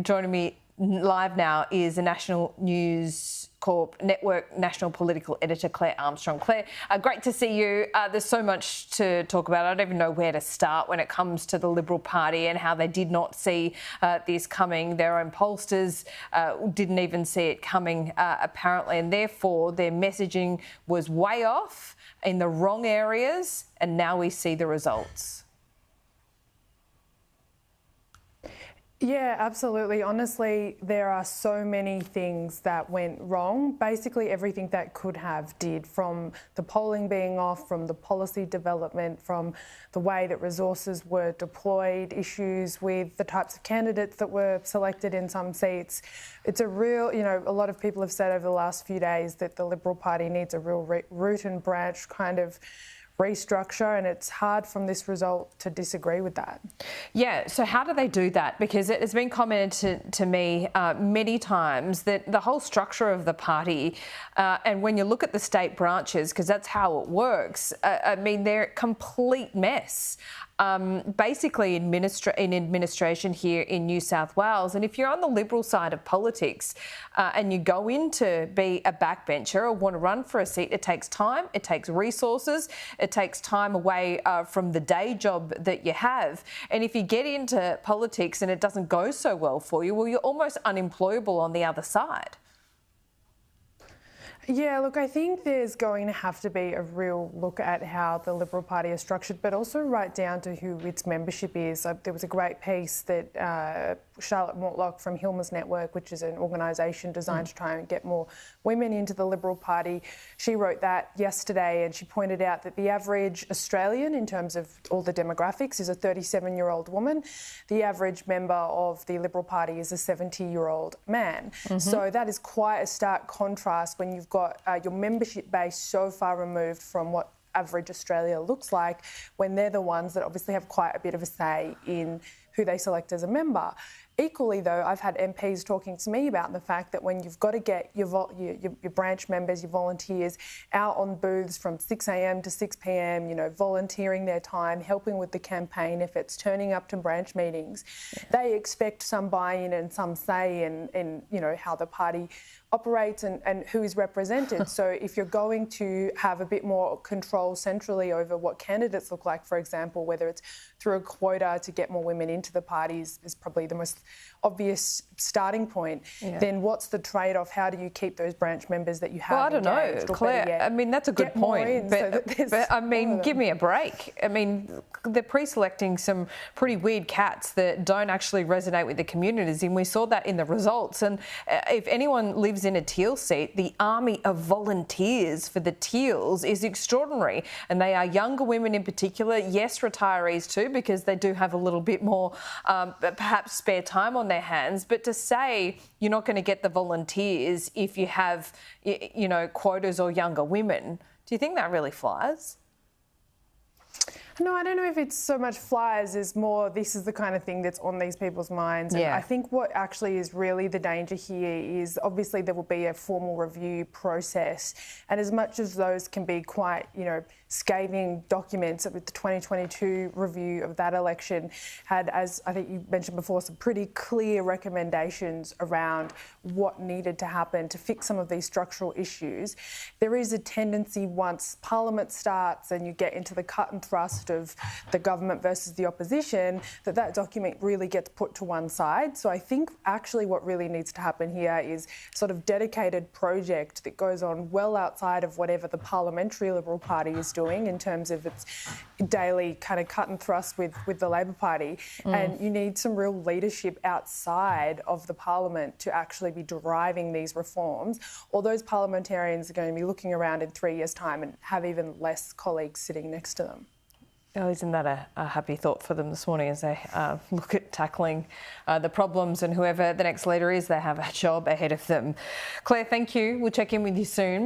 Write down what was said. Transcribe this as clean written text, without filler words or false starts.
joining me live now is the National News Corp Network National Political Editor, Clare Armstrong. Clare, great to see you. There's so much to talk about. I don't even know where to start when it comes to the Liberal Party and how they did not see this coming. Their own pollsters didn't even see it coming, apparently, and therefore their messaging was way off in the wrong areas, and now we see the results. Yeah, absolutely. Honestly, there are so many things that went wrong. Basically, everything that could have did, from the polling being off, from the policy development, from the way that resources were deployed, issues with the types of candidates that were selected in some seats. It's a real, a lot of people have said over the last few days that the Liberal Party needs a real root and branch kind of restructure, and it's hard from this result to disagree with that. Yeah, so how do they do that? Because it has been commented to me many times that the whole structure of the party, and when you look at the state branches, because that's how it works, they're a complete mess. Basically in administration here in New South Wales. And if you're on the Liberal side of politics and you go in to be a backbencher or want to run for a seat, it takes time, it takes resources, it takes time away from the day job that you have. And if you get into politics and it doesn't go so well for you, well, you're almost unemployable on the other side. Yeah, look, I think there's going to have to be a real look at how the Liberal Party is structured, but also right down to who its membership is. There was a great piece that Charlotte Mortlock from Hilmer's Network, which is an organisation designed to try and get more women into the Liberal Party. She wrote that yesterday, and she pointed out that the average Australian, in terms of all the demographics, is a 37-year-old woman. The average member of the Liberal Party is a 70-year-old man. So that is quite a stark contrast when you've got your membership base so far removed from what average Australia looks like, when they're the ones that obviously have quite a bit of a say in who they select as a member. Equally, though, I've had MPs talking to me about the fact that when you've got to get your branch members, your volunteers out on booths from 6 a.m. to 6 p.m, volunteering their time, helping with the campaign efforts, turning up to branch meetings, they expect some buy-in and some say in how the party operates and who is represented. So if you're going to have a bit more control centrally over what candidates look like, for example, whether it's through a quota to get more women into the parties is probably the most obvious starting point, then what's the trade-off? How do you keep those branch members that you have? Well, I don't know, Claire. That's a good point. But give me a break. They're pre-selecting some pretty weird cats that don't actually resonate with the communities, and we saw that in the results. And if anyone lives in a Teal seat, the army of volunteers for the Teals is extraordinary, and they are younger women in particular, yes, retirees too, because they do have a little bit more perhaps spare time on their hands. But to say you're not going to get the volunteers if you have quotas or younger women, do you think that really flies? No, I don't know if it's so much flies as more this is the kind of thing that's on these people's minds. And I think what actually is really the danger here is obviously there will be a formal review process, and as much as those can be quite, scathing documents, with the 2022 review of that election had, as I think you mentioned before, some pretty clear recommendations around what needed to happen to fix some of these structural issues. There is a tendency, once Parliament starts and you get into the cut and thrust of the government versus the opposition, that document really gets put to one side. So I think actually what really needs to happen here is sort of dedicated project that goes on well outside of whatever the parliamentary Liberal Party is doing in terms of its daily kind of cut and thrust with the Labor Party. And you need some real leadership outside of the Parliament to actually be driving these reforms, or those parliamentarians are going to be looking around in 3 years' time and have even less colleagues sitting next to them. Oh, isn't that a happy thought for them this morning as they look at tackling the problems, and whoever the next leader is, they have a job ahead of them. Claire, thank you. We'll check in with you soon.